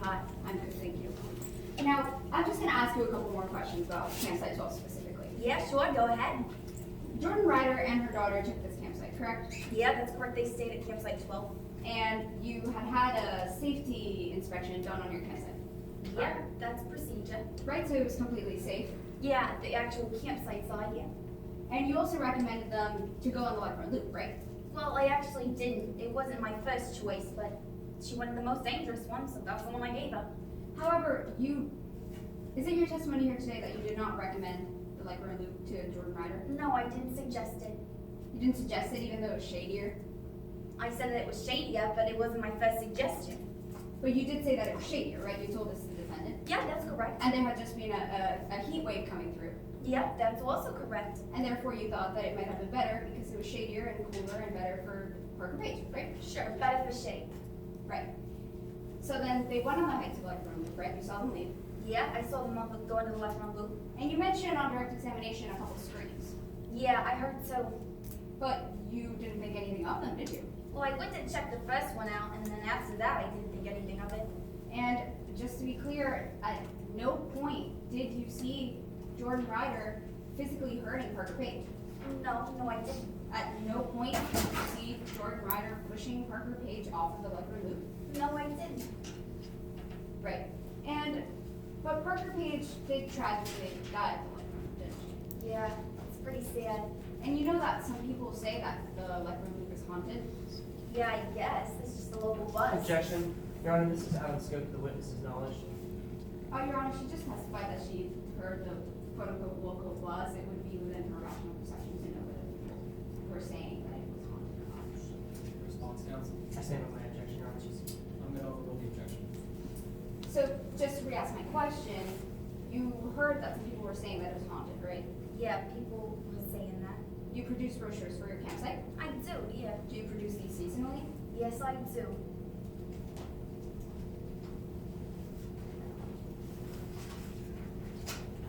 Hi. I'm good, thank you. Now, I'm just going to ask you a couple more questions about campsite 12 specifically. Yeah, sure, go ahead. Jordan Ryder and her daughter took this campsite, correct? Yeah, that's correct. They stayed at campsite 12. And you had a safety inspection done on your campsite. Yeah, that's procedure. Right, so it was completely safe. Yeah, the actual campsites are, yeah. And you also recommended them to go on the Lakefront Loop, right? Well, I actually didn't. It wasn't my first choice, but she wanted the most dangerous one, so that's the one I gave her. However, is it your testimony here today that you did not recommend the Lakefront Loop to Jordan Ryder? No, I didn't suggest it. You didn't suggest it even though it was shadier? I said that it was shadier, but it wasn't my first suggestion. But you did say that it was shadier, right? You told us to the defendant. Yeah, that's correct. And there had just been a heat wave coming through. Yeah, that's also correct. And therefore you thought that it might have been better because it was shadier and cooler and better for Parker Page, right? Sure, better for shade. Right. So then they went on the hike to the Lakefront Loop, right? You saw them leave. Yeah, I saw them going to the Lakefront Loop. And you mentioned on direct examination a couple screams. Yeah, I heard so. But you didn't think anything of them, did you? Well, I went and checked the first one out, and then after that, I didn't think anything of it. And just to be clear, at no point did you see Jordan Ryder physically hurting Parker Page. No, I didn't. At no point did you see Jordan Ryder pushing Parker Page off of the Lakefront Loop. No, I didn't. Right. But Parker Page did tragically die at the Lakefront Loop, didn't she? Yeah, it's pretty sad. And you know that some people say that the Lakefront Loop is haunted? Yeah, I guess. It's just a local buzz. Objection. Your Honor, this is out of scope of the witness's knowledge. Your Honor, she just testified that she heard the quote-unquote local buzz. It would be within her rational perception to know whether people were saying that it was haunted or not. Response, counsel. I stand by my objection, Your Honor. I'm going to overrule the objection. So, just to re-ask my question, you heard that some people were saying that it was haunted, right? Yeah, people were saying that. You produce brochures for your campsite? I do, yeah. Do you produce these seasonally? Yes, I do.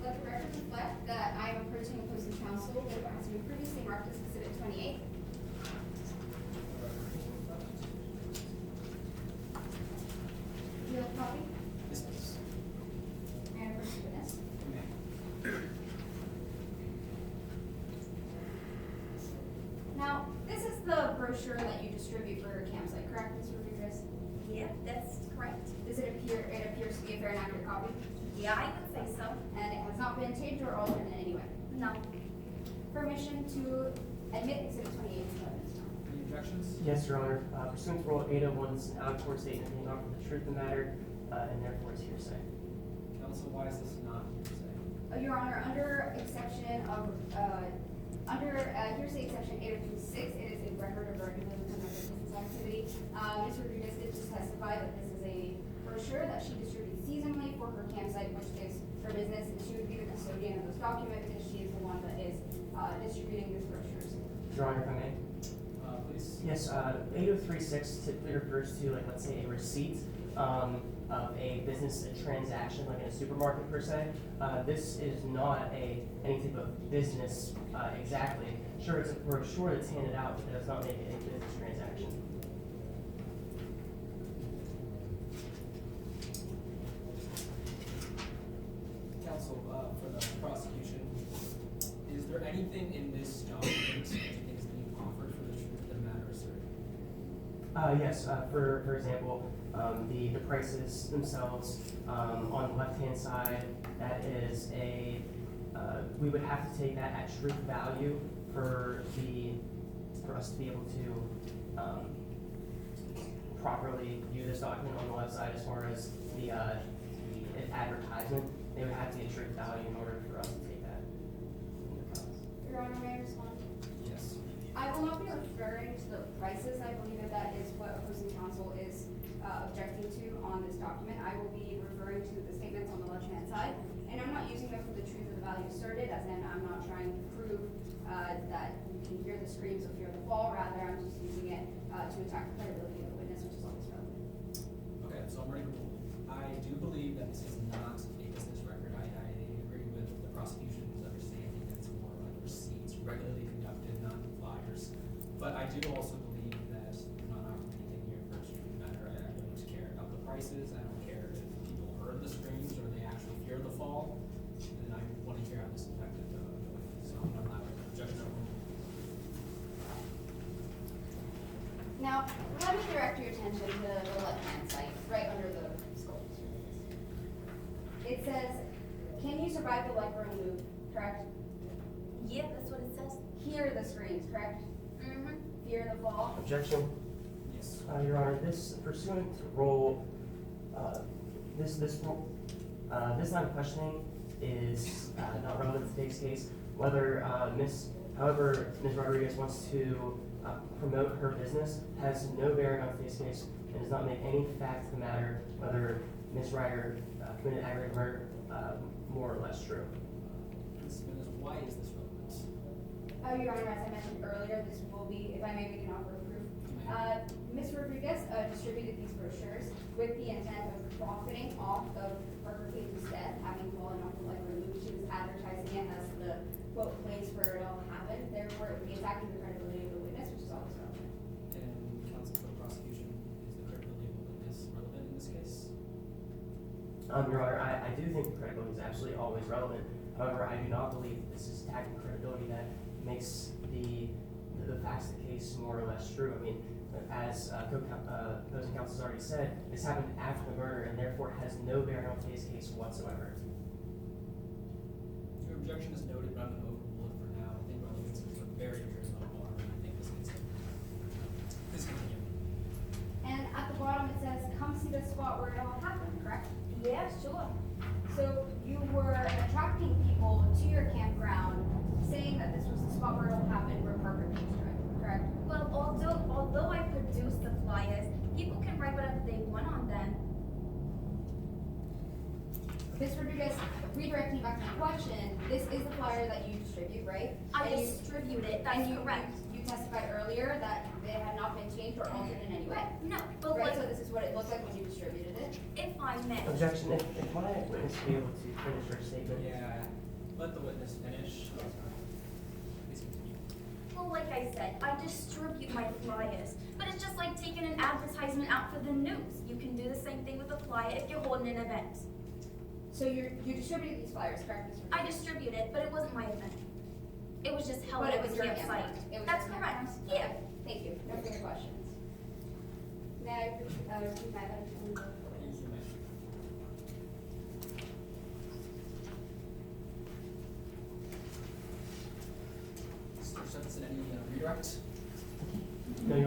Let the record reflect that I am approaching opposing counsel with what has been previously marked as Exhibit 28. Do you have a copy? Yes, please. And a first witness. Now, this is the brochure that you distribute for your campsite, correct, Mr. Rodriguez? Yeah, that's correct. Does it appears to be a fair and accurate copy? Yeah, I would say so. And it has not been taped or altered in any way? No. Permission to admit Exhibit 28 to evidence. Any objections? Yes, Your Honor. Pursuant to Rule 801, this is an out-of-court statement being offered the truth of the matter, and therefore is hearsay. Counsel, why is this not hearsay? Your Honor, under hearsay exception 8026, it is a record of regular business activity. Ms. Rodriguez did just testify that this is a brochure that she distributes seasonally for her campsite, which is her business, and she would be the custodian of those documents because she is the one that is distributing these brochures. Your Honor, if I may. Please. Yes, 8036 typically refers to, like, let's say, a receipt of a business transaction, like in a supermarket per se. This is not any type of business exactly. Sure, it's a brochure that's handed out, but it does not make it a business transaction. Counsel, for the prosecution, is there anything in this document that you think is being offered for the truth of the matter asserted? Yes, for example, the prices themselves on the left-hand side, that is we would have to take that at truth value for us to be able to properly view this document on the left side as far as the advertisement. They would have to get truth value in order for us to take that into account. Your Honor, may I respond? Yes. I will not be referring to the prices. I believe that is what opposing counsel is objecting to on this document. I will be referring to the statements on the left-hand side, and I'm not using them for the truth of the value asserted, as in I'm not trying to prove that you can hear the screams of fear of the fall. Rather, I'm just using it to attack the credibility of the witness, which is always relevant. Okay, so I'm ready to rule. I do believe that this is not a business record. I agree with the prosecution's understanding that it's more like receipts, regularly conducted, not flyers. But I do also believe that I'm not offering anything here for truth of the matter. I don't care about the prices. I don't care if the screams or they actually fear the fall, then I want to hear how this affected the witness. So I'm gonna allow objection overruled. Now, let me direct your attention to the left-hand side, right under the sculpture. It says, can you survive the leg-burn loop, correct? Yeah, that's what it says. Hear the screams, correct? Mm-hmm. Fear the fall? Objection. Yes. Your Honor, this pursuant to rule, this line of questioning is not relevant to today's case. However, Ms. Rodriguez wants to promote her business has no bearing on today's case and does not make any fact of the matter whether Ms. Ryder committed aggravated murder more or less true. Ms. Jimenez, why is this relevant? Your Honor, as I mentioned earlier, this will be, if I may make an offer of proof. Ms. Rodriguez distributed these brochures with the intent of profiting off of Parker Cage's death, having fallen off the leg-burn loop. She was advertising it as the, quote, place where it all happened. Therefore, it would be attacking the credibility of the witness, which is always relevant. And counsel for the prosecution, is the credibility of the witness relevant in this case? Your Honor, I do think the credibility is absolutely always relevant. However, I do not believe this is attacking credibility that makes the facts of the case more or less true. I mean, as opposing counsel has already said, this happened after the murder and therefore has no bearing on today's case whatsoever. Your objection is noted, but I'm going to overrule it for now. I think relevance is a very, very low bar, and I think this needs to. Please continue. And at the bottom, it says, come see the spot where it all happened, correct? Yeah, sure. So you were attracting people to your campground, saying that this was the spot where it all happened, where Parker Cage died, correct? Well, although I produced the flyers, people can write whatever they want on them. Ms. Rodriguez, redirecting back to the question, this is the flyer that you distribute, right? I And you- distribute it, that's and you- correct. You testified earlier that they had not been changed or altered in any way. No, but Right, like, so this is what it looked like when you distributed it? if I may. Objection. If my witness be able to finish her statement. Yeah, let the witness finish. Please continue. Well, like I said, I distribute my flyers, but it's just like taking an advertisement out for the news. You can do the same thing with a flyer if you're holding an event. So you distributed these flyers, correct, Ms. I Rodriguez? distribute it, but it wasn't my event. It was just held But at it was the your campsite. campground. It was That's your correct, campground? yeah. Okay, thank you. No further questions. May I, repeat my vote and vote for witness? You may. Mr. Simpson, any redirect? No,